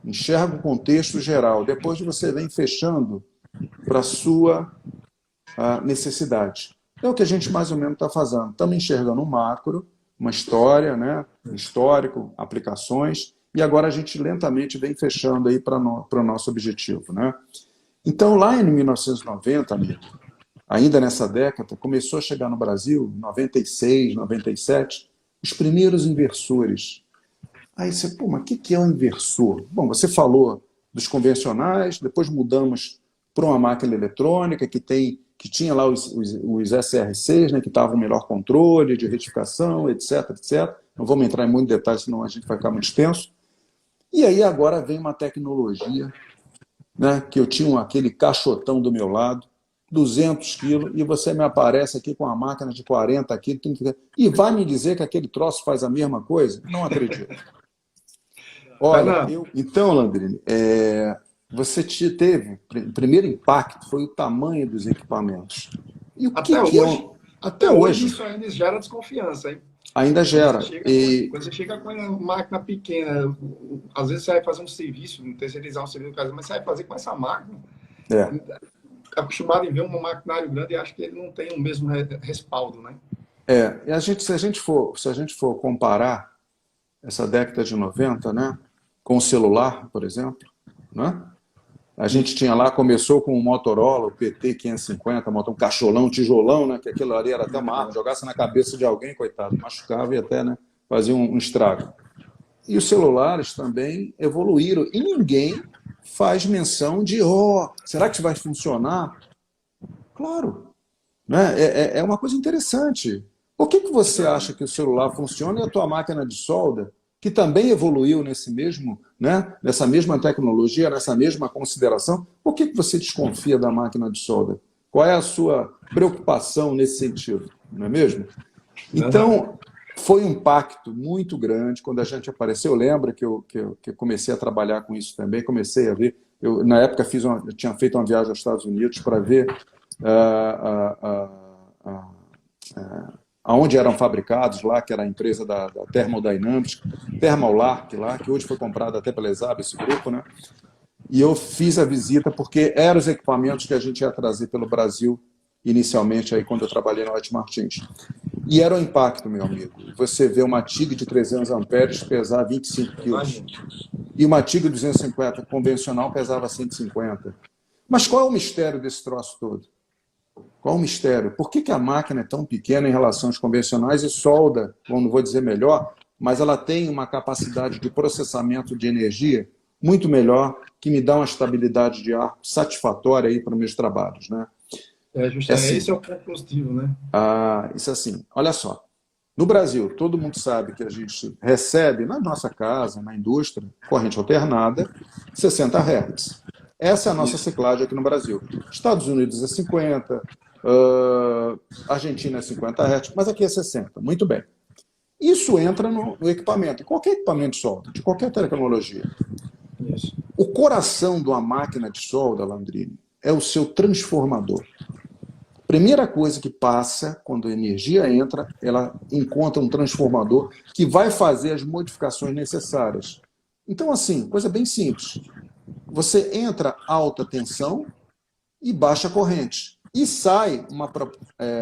Enxerga o contexto geral, depois você vem fechando para a sua necessidade. É o que a gente mais ou menos está fazendo. Estamos enxergando o macro, uma história, né? Um histórico, aplicações, e agora a gente lentamente vem fechando aí para o nosso objetivo, né? Então, lá em 1990, amigo, ainda nessa década, começou a chegar no Brasil, 96, 97, os primeiros inversores. Aí você, pô, mas o que é um inversor? Bom, você falou dos convencionais, depois mudamos para uma máquina eletrônica que tinha lá os SRCs, né, que estavam melhor controle de retificação, etc, etc. Não vamos entrar em muito detalhe, senão a gente vai ficar muito extenso. E aí agora vem uma tecnologia, né, que eu tinha aquele caixotão do meu lado, 200 quilos, e você me aparece aqui com uma máquina de 40 quilos, e vai me dizer que aquele troço faz a mesma coisa? Não acredito. Olha, então, Landrini, você teve, o primeiro impacto foi o tamanho dos equipamentos. E o Até que hoje, é até hoje isso ainda gera desconfiança, hein? ainda gera. Quando você chega com uma máquina pequena, às vezes você vai fazer um serviço, terceirizar um serviço em casa, mas você vai fazer com essa máquina. Acostumado em ver um maquinário grande e acho que ele não tem o mesmo respaldo, né? E se a gente for comparar essa década de 90, né, com o celular, por exemplo, né? A gente tinha lá, começou com o Motorola, o PT-550, um cacholão, tijolão, né, que aquilo ali era até uma arma, jogasse na cabeça de alguém, coitado, machucava e até, né, fazia um estrago. E os celulares também evoluíram, e ninguém faz menção de, será que isso vai funcionar? Claro, né? É uma coisa interessante. Por que você acha que o celular funciona e a tua máquina de solda, que também evoluiu nessa mesma tecnologia, nessa mesma consideração, por que você desconfia da máquina de solda? Qual é a sua preocupação nesse sentido? Não é mesmo? Então, foi um impacto muito grande quando a gente apareceu. Eu lembro que eu comecei a trabalhar com isso também, comecei a ver. Na época, eu tinha feito uma viagem aos Estados Unidos para ver aonde eram fabricados lá, que era a empresa da Thermodynamics, Thermolark lá, que hoje foi comprada até pela ESAB, esse grupo, né? E eu fiz a visita porque eram os equipamentos que a gente ia trazer pelo Brasil inicialmente, aí, quando eu trabalhei na Lockheed Martins. E era o impacto, meu amigo. Você vê uma TIG de 300 amperes pesar 25 quilos. E uma TIG 250 convencional pesava 150. Mas qual é o mistério desse troço todo? Qual o mistério? Por que a máquina é tão pequena em relação aos convencionais e solda, não vou dizer melhor, mas ela tem uma capacidade de processamento de energia muito melhor, que me dá uma estabilidade de ar satisfatória aí para os meus trabalhos, né? Justamente, esse é o ponto positivo, né? Isso assim, olha só. No Brasil, todo mundo sabe que a gente recebe na nossa casa, na indústria, corrente alternada, 60 Hz. Essa é a nossa ciclagem aqui no Brasil. Estados Unidos é 50, Argentina é 50 Hz, mas aqui é 60. Muito bem. Isso entra no equipamento, qualquer equipamento de solda, de qualquer tecnologia. Isso. O coração de uma máquina de solda, Landrini, é o seu transformador. Primeira coisa que passa, quando a energia entra, ela encontra um transformador que vai fazer as modificações necessárias. Então, assim, coisa bem simples. Você entra alta tensão e baixa corrente. E sai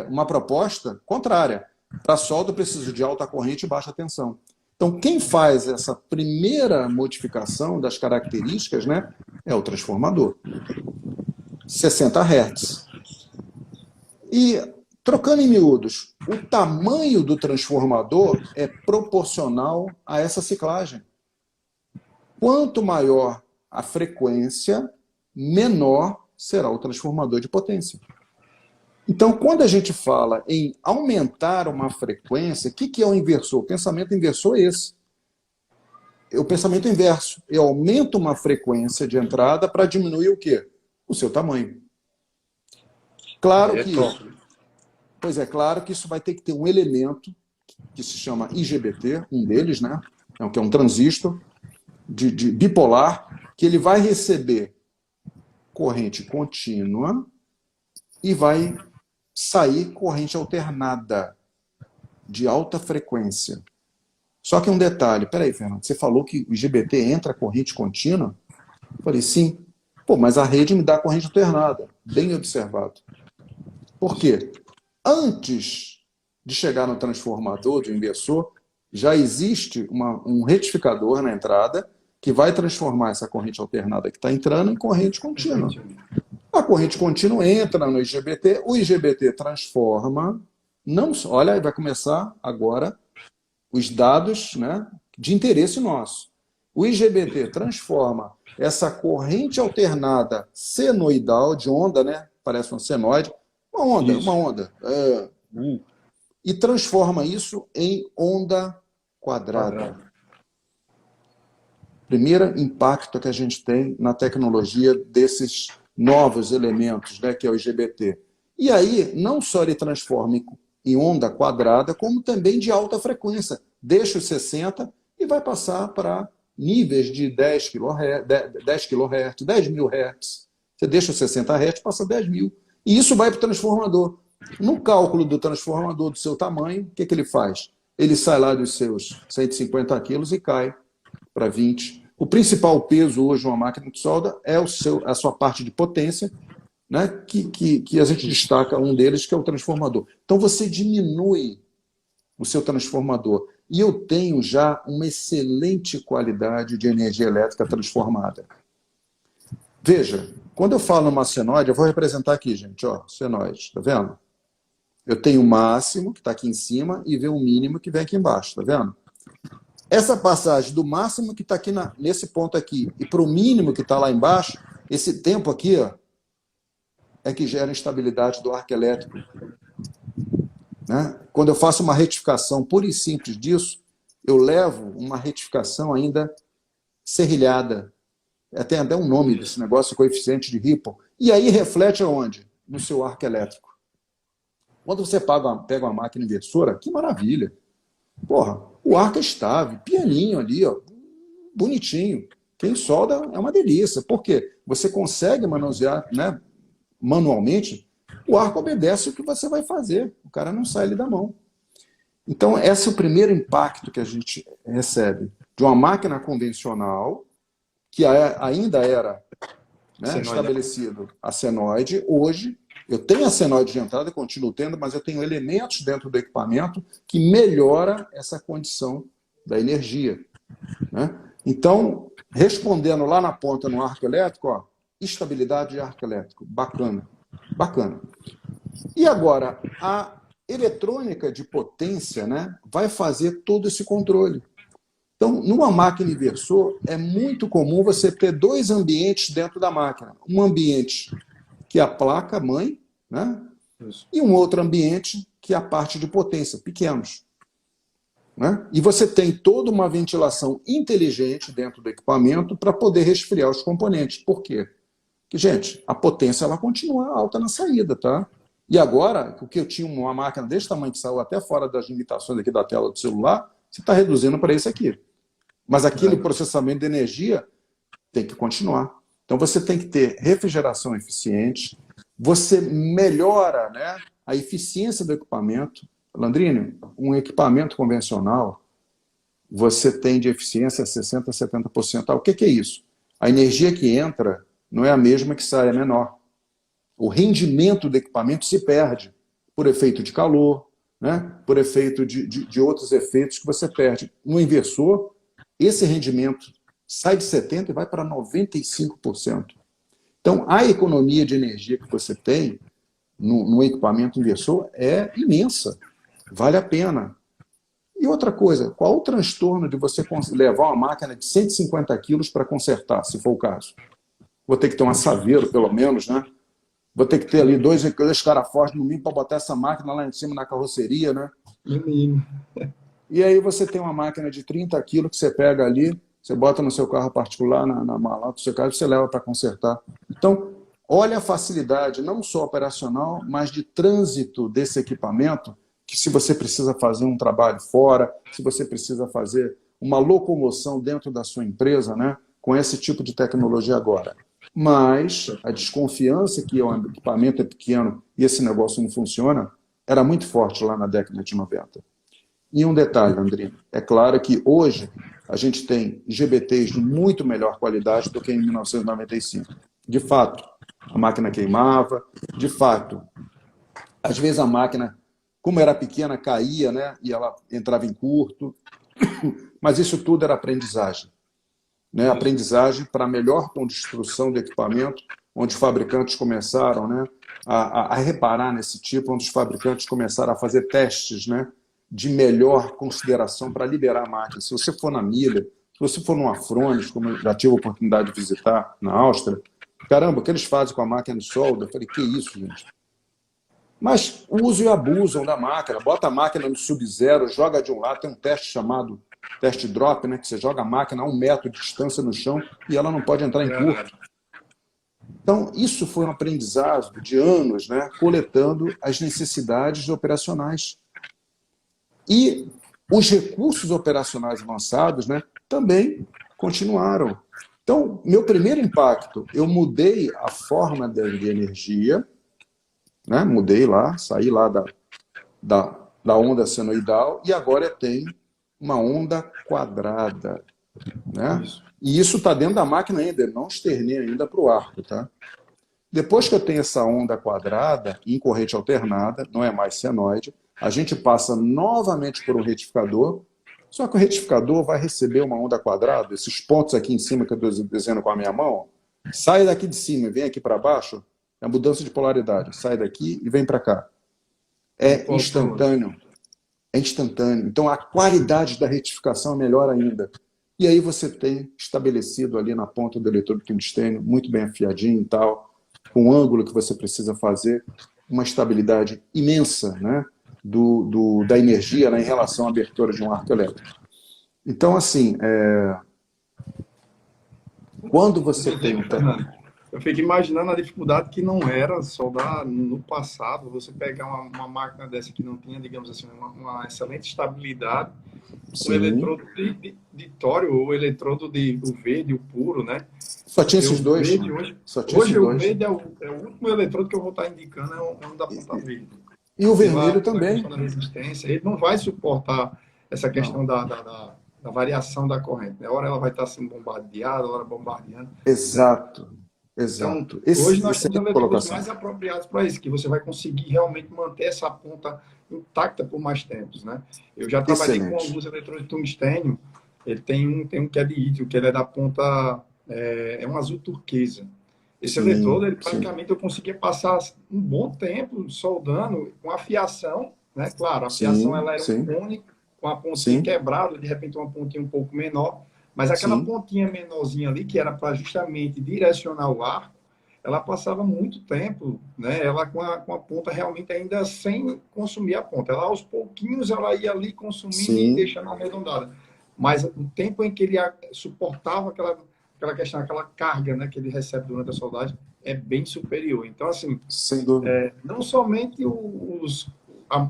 uma proposta contrária. Para solda, eu preciso de alta corrente e baixa tensão. Então, quem faz essa primeira modificação das características, né, é o transformador. 60 Hz. E, trocando em miúdos, o tamanho do transformador é proporcional a essa ciclagem. Quanto maior a frequência, menor será o transformador de potência. Então, quando a gente fala em aumentar uma frequência, o que é o inversor? O pensamento inversor é esse. É o pensamento inverso. Eu aumento uma frequência de entrada para diminuir o quê? O seu tamanho. Claro que claro que isso vai ter que ter um elemento que se chama IGBT, um deles, né? Que é um transistor de bipolar, que ele vai receber corrente contínua e vai sair corrente alternada de alta frequência. Só que um detalhe, peraí, Fernando, você falou que o IGBT entra corrente contínua? Eu falei, sim. Pô, mas a rede me dá corrente alternada. Bem observado. Por quê? Antes de chegar no transformador, do inversor, já existe um retificador na entrada que vai transformar essa corrente alternada que está entrando em corrente contínua. A corrente contínua entra no IGBT, o IGBT transforma, não só, olha, vai começar agora os dados, né, de interesse nosso. O IGBT transforma essa corrente alternada senoidal, de onda, né, parece uma senoide, uma onda, e transforma isso em onda quadrada. Primeiro impacto que a gente tem na tecnologia desses novos elementos, né, que é o IGBT. E aí, não só ele transforma em onda quadrada, como também de alta frequência. Deixa os 60 e vai passar para níveis de 10 kHz, 10 mil Hz. Você deixa os 60 Hz, passa 10 mil. E isso vai para o transformador. No cálculo do transformador do seu tamanho, o que ele faz? Ele sai lá dos seus 150 quilos e cai para 20. O principal peso hoje de uma máquina de solda é a sua parte de potência, né, que a gente destaca um deles, que é o transformador. Então você diminui o seu transformador. E eu tenho já uma excelente qualidade de energia elétrica transformada. Veja, quando eu falo numa senoide, eu vou representar aqui, gente, ó, senoide, tá vendo? Eu tenho o máximo, que está aqui em cima, e vem o mínimo, que vem aqui embaixo, tá vendo? Essa passagem do máximo que está aqui nesse ponto aqui e para o mínimo que está lá embaixo, esse tempo aqui, ó, é que gera instabilidade do arco elétrico. Né? Quando eu faço uma retificação pura e simples disso, eu levo uma retificação ainda serrilhada. Tem até um nome desse negócio, coeficiente de Ripple. E aí reflete aonde? No seu arco elétrico. Quando você pega uma máquina inversora, que maravilha. Porra, o arco é estável, pianinho ali, ó, bonitinho. Quem solda é uma delícia. Por quê? Você consegue manusear, né, manualmente, o arco obedece o que você vai fazer. O cara não sai ali da mão. Então, esse é o primeiro impacto que a gente recebe de uma máquina convencional, que ainda era, né, estabelecido a senoide. Hoje, eu tenho a senoide de entrada, continuo tendo, mas eu tenho elementos dentro do equipamento que melhora essa condição da energia. Né? Então, respondendo lá na ponta no arco elétrico, ó, estabilidade de arco elétrico, bacana, bacana. E agora, a eletrônica de potência, né, vai fazer todo esse controle. Então, numa máquina inversor, é muito comum você ter dois ambientes dentro da máquina. Um ambiente que é a placa-mãe, né? E um outro ambiente que é a parte de potência, pequenos. Né? E você tem toda uma ventilação inteligente dentro do equipamento para poder resfriar os componentes. Por quê? Porque, gente, a potência ela continua alta na saída, tá? E agora, o que eu tinha uma máquina desse tamanho que saiu até fora das limitações aqui da tela do celular, você está reduzindo para esse aqui. Mas aquele processamento de energia tem que continuar. Então você tem que ter refrigeração eficiente, você melhora, né, a eficiência do equipamento. Landrínio, um equipamento convencional, você tem de eficiência 60% a 70%. O que é isso? A energia que entra não é a mesma que sai, é menor. O rendimento do equipamento se perde por efeito de calor, né, por efeito de outros efeitos que você perde. No inversor, esse rendimento sai de 70% e vai para 95%. Então, a economia de energia que você tem no equipamento inversor é imensa. Vale a pena. E outra coisa, qual o transtorno de você levar uma máquina de 150 quilos para consertar, se for o caso? Vou ter que ter um assaveiro, pelo menos, né? Vou ter que ter ali dois caras fortes no mínimo para botar essa máquina lá em cima na carroceria, né? E aí você tem uma máquina de 30 quilos que você pega ali, você bota no seu carro particular, na mala do seu carro, e você leva para consertar. Então, olha a facilidade, não só operacional, mas de trânsito desse equipamento, que se você precisa fazer um trabalho fora, se você precisa fazer uma locomoção dentro da sua empresa, né, com esse tipo de tecnologia agora. Mas a desconfiança que o equipamento é pequeno e esse negócio não funciona, era muito forte lá na década de 90. E um detalhe, Andrino, é claro que hoje a gente tem IGBTs de muito melhor qualidade do que em 1995. De fato, a máquina queimava, de fato, às vezes a máquina, como era pequena, caía, né, e ela entrava em curto. Mas isso tudo era aprendizagem, né? Aprendizagem para melhor construção de equipamento, onde os fabricantes começaram, né, a reparar nesse tipo, onde os fabricantes começaram a fazer testes, né, de melhor consideração para liberar a máquina. Se você for na Miller, se você for no Afrones, como eu já tive a oportunidade de visitar na Áustria, caramba, o que eles fazem com a máquina de solda? Eu falei, que isso, gente? Mas usam e abusam da máquina, bota a máquina no sub-zero, joga de um lado, tem um teste chamado teste drop, né, que você joga a máquina a 1 metro de distância no chão e ela não pode entrar em curto. Então, isso foi um aprendizado de anos, né, coletando as necessidades operacionais. E os recursos operacionais avançados, né, também continuaram. Então, meu primeiro impacto, eu mudei a forma de energia, né, mudei lá, saí lá da onda senoidal e agora eu tenho uma onda quadrada, né? E isso está dentro da máquina ainda, não externei ainda para o arco, tá? Depois que eu tenho essa onda quadrada, em corrente alternada, não é mais senoide, a gente passa novamente por um retificador, só que o retificador vai receber uma onda quadrada, esses pontos aqui em cima que eu estou desenhando com a minha mão, sai daqui de cima e vem aqui para baixo, é a mudança de polaridade, sai daqui e vem para cá. É instantâneo. É instantâneo. Então, a qualidade da retificação é melhor ainda. E aí você tem estabelecido ali na ponta do eletrodo tungstênio, muito bem afiadinho e tal, com o ângulo que você precisa fazer, uma estabilidade imensa, né, da energia, né, em relação à abertura de um arco elétrico. Então, assim, quando você tem... Eu fico imaginando a dificuldade que não era soldar no passado, você pegar uma máquina dessa que não tinha, digamos assim, uma excelente estabilidade, um eletrodo de tório ou eletrodo do verde, o puro, né? Só tinha esses dois. Hoje o verde é o último eletrodo que eu vou estar indicando, é o da ponta verde. E o vermelho também. Da resistência, ele não vai suportar essa questão da variação da corrente. Né? Hora ela vai estar sendo bombardeada, hora bombardeando. Exato. Então, hoje nós temos eletrodos mais apropriados para isso, que você vai conseguir realmente manter essa ponta intacta por mais tempos, né? Eu já trabalhei com alguns eletrodos de tungstênio, ele tem um que é de ítrio, que ele é da ponta, é um azul turquesa. Esse eletrodo, ele praticamente eu conseguia passar um bom tempo soldando com a fiação, né? Claro, a fiação ela era um cone com a pontinha quebrada, de repente uma pontinha um pouco menor, mas aquela pontinha menorzinha ali, que era para justamente direcionar o arco, ela passava muito tempo, né? Ela com a ponta realmente ainda sem consumir a ponta. Ela, aos pouquinhos, ela ia ali consumindo e deixando arredondada. Mas o tempo em que ele suportava aquela questão, aquela carga, né, que ele recebe durante a soldagem, é bem superior. Então, assim, sem dúvida. Não somente o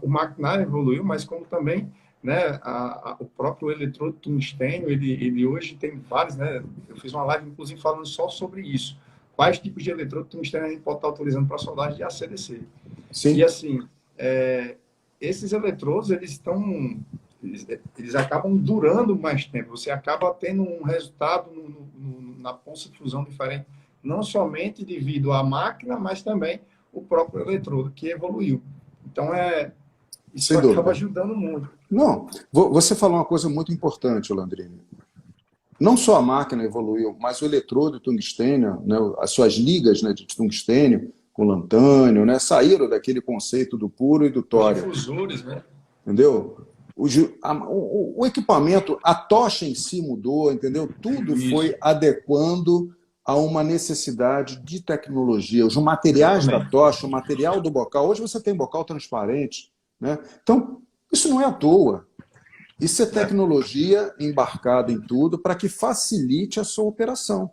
maquinário evoluiu, mas como também, né, o próprio eletrodo tungstênio, ele hoje tem vários, né? Eu fiz uma live, inclusive, falando só sobre isso. Quais tipos de eletrodo tungstênio a gente pode estar utilizando para soldagem de ACDC. Sim. E, assim, esses eletrodos, eles acabam durando mais tempo. Você acaba tendo um resultado na ponta de fusão diferente, não somente devido à máquina, mas também o próprio eletrodo, que evoluiu. Então, isso acaba ajudando muito. Não, você falou uma coisa muito importante, Landrini. Não só a máquina evoluiu, mas o eletrodo de tungstênio, né, as suas ligas, né, de tungstênio com lantânio, né, saíram daquele conceito do puro e do tório. Os difusores, né? Entendeu? O equipamento, a tocha em si mudou, entendeu? Tudo foi adequando a uma necessidade de tecnologia. Os materiais da tocha, o material do bocal. Hoje você tem bocal transparente, né? Então, isso não é à toa. Isso é tecnologia embarcada em tudo para que facilite a sua operação.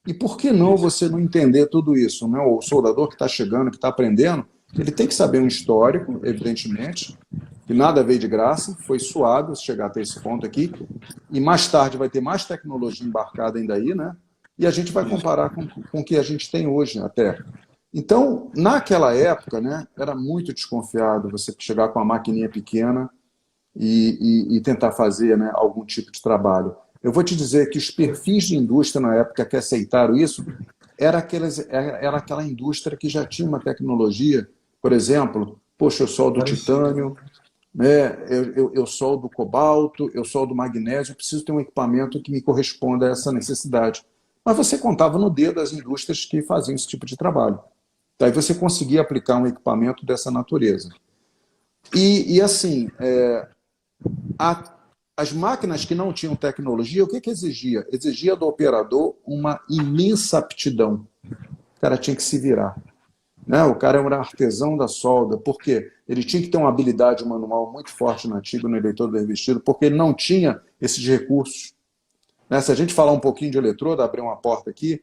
E por que não você não entender tudo isso? Né? O soldador que está chegando, que está aprendendo, ele tem que saber um histórico, evidentemente, que nada veio de graça, foi suado chegar até esse ponto aqui, e mais tarde vai ter mais tecnologia embarcada ainda aí, né? E a gente vai comparar com o que a gente tem hoje até. Então, naquela época, né, era muito desconfiado você chegar com uma maquininha pequena e tentar fazer, né, algum tipo de trabalho. Eu vou te dizer que os perfis de indústria na época que aceitaram isso era aquela indústria que já tinha uma tecnologia, por exemplo, poxa, eu soldo titânio, Eu soldo cobalto, eu soldo magnésio, eu preciso ter um equipamento que me corresponda a essa necessidade. Mas você contava no dedo as indústrias que faziam esse tipo de trabalho. Daí você conseguia aplicar um equipamento dessa natureza. Assim, a- as máquinas que não tinham tecnologia, o que exigia? Exigia do operador uma imensa aptidão. O cara tinha que se virar. Né? O cara era um artesão da solda, porque ele tinha que ter uma habilidade manual muito forte no antigo, no eletrodo revestido, porque ele não tinha esses recursos. Né? Se a gente falar um pouquinho de eletrodo, abrir uma porta aqui,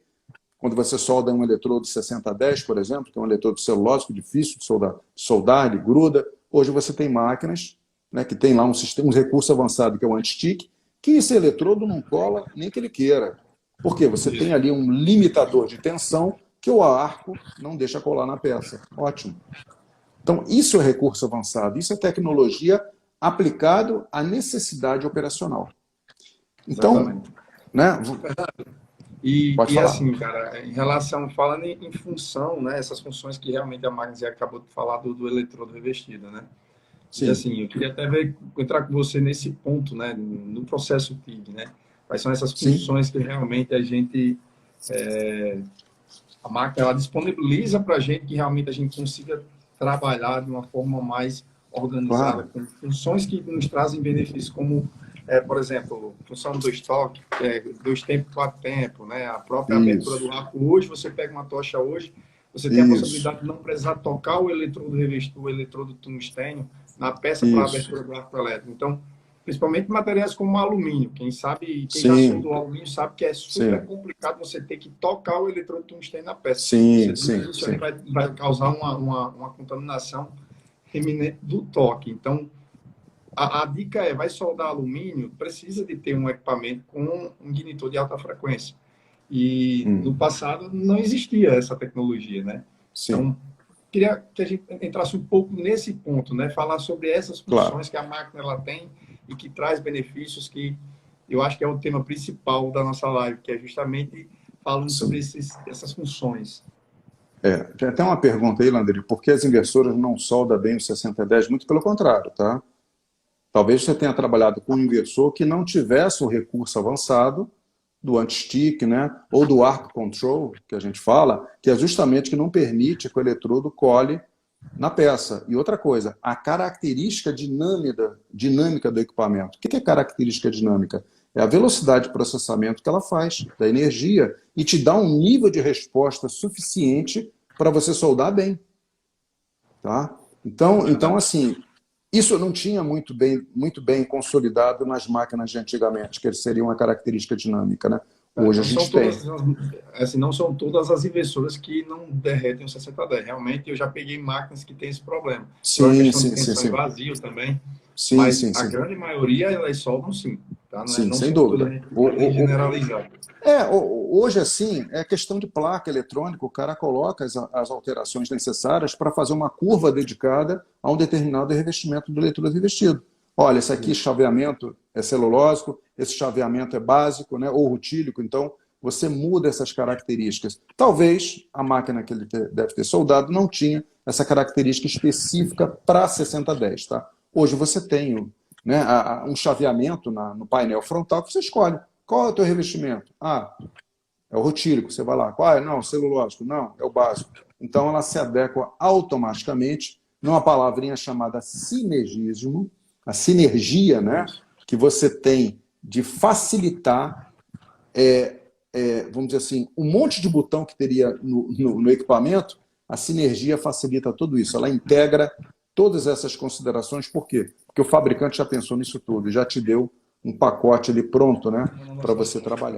quando você solda um eletrodo 6010, por exemplo, que é um eletrodo celulósico difícil de soldar, ele gruda. Hoje você tem máquinas, né, que tem lá um recurso avançado, que é o anti-stick, que esse eletrodo não cola nem que ele queira. Por quê? Você tem ali um limitador de tensão que o arco não deixa colar na peça. Ótimo. Então, isso é recurso avançado, isso é tecnologia aplicado à necessidade operacional. Então, Exatamente. né, pode E falar. assim, cara, em relação, falando em função, né, essas funções que realmente a Magnus acabou de falar do eletrodo revestido, né? E Sim, assim, eu queria até entrar com você nesse ponto, né, no processo TIG, né? Quais são essas sim, funções que realmente a máquina ela disponibiliza para a gente que realmente a gente consiga trabalhar de uma forma mais organizada, claro. com funções que nos trazem benefícios, como, por exemplo, função do estoque, dois tempos, quatro tempos, né? A própria abertura do Isso, arco hoje, você pega uma tocha hoje, você tem a isso, possibilidade de não precisar tocar o eletrodo revestido, o eletrodo tungstênio na peça para a isso. abertura do arco elétrico. Então, principalmente materiais como alumínio. Quem sabe, quem já Sim, soldou alumínio sabe que é super sim, complicado você ter que tocar o eletrodo tungstênio na peça. sim, Você, sim, isso aí sim. vai causar uma contaminação eminente do toque. Então, a dica é, vai soldar alumínio, precisa de ter um equipamento com um ignitor de alta frequência. E no Hum, passado não existia essa tecnologia, né? sim, Então, queria que a gente entrasse um pouco nesse ponto, né? Falar sobre essas claro. funções que a máquina ela tem e que traz benefícios que eu acho que é o tema principal da nossa live, que é justamente falando sobre Sim. essas funções. Tem até uma pergunta aí, Landry, por que as inversoras não soldam bem o 6010? Muito pelo contrário, tá? Talvez você tenha trabalhado com um inversor que não tivesse o recurso avançado do anti-stick, né? Ou do arc control, que a gente fala, que é justamente que não permite que o eletrodo cole na peça. E outra coisa, a característica dinâmica do equipamento. O que é característica dinâmica? É a velocidade de processamento que ela faz, da energia, e te dá um nível de resposta suficiente para você soldar bem. Tá? Então, Verdade. assim, isso não tinha muito bem consolidado nas máquinas de antigamente, que seria uma característica dinâmica. Né? Hoje a Não são gente tem. todas, assim, não são todas as inversoras que não derretem o 6010. Realmente, eu já peguei máquinas que têm esse problema. Por a Sim, questão de sim, sim, tensão e sim. vazio também, Sim, mas sim, a sim. grande maioria elas soldam sim, tá? Sim, Não sem são todas, dúvida. a gente não pode nem generalizar. Hoje, assim, é questão de placa eletrônica, o cara coloca as alterações necessárias para fazer uma curva dedicada a um determinado revestimento do eletrodo revestido. Olha, esse aqui chaveamento é celulósico, esse chaveamento é básico, né, ou rutílico, então você muda essas características. Talvez a máquina que ele deve ter soldado não tinha essa característica específica para 6010. Tá? Hoje você tem, né, um chaveamento no painel frontal que você escolhe. Qual é o teu revestimento? Ah, é o rutílico, você vai lá. Qual é? Não, celulósico. Não, é o básico. Então ela se adequa automaticamente numa palavrinha chamada sinergismo, a sinergia, né, Isso. que você tem de facilitar, vamos dizer assim, um monte de botão que teria no equipamento, a sinergia facilita tudo isso. Ela integra todas essas considerações. Por quê? Porque o fabricante já pensou nisso tudo e já te deu um pacote ali pronto, né, para você trabalhar.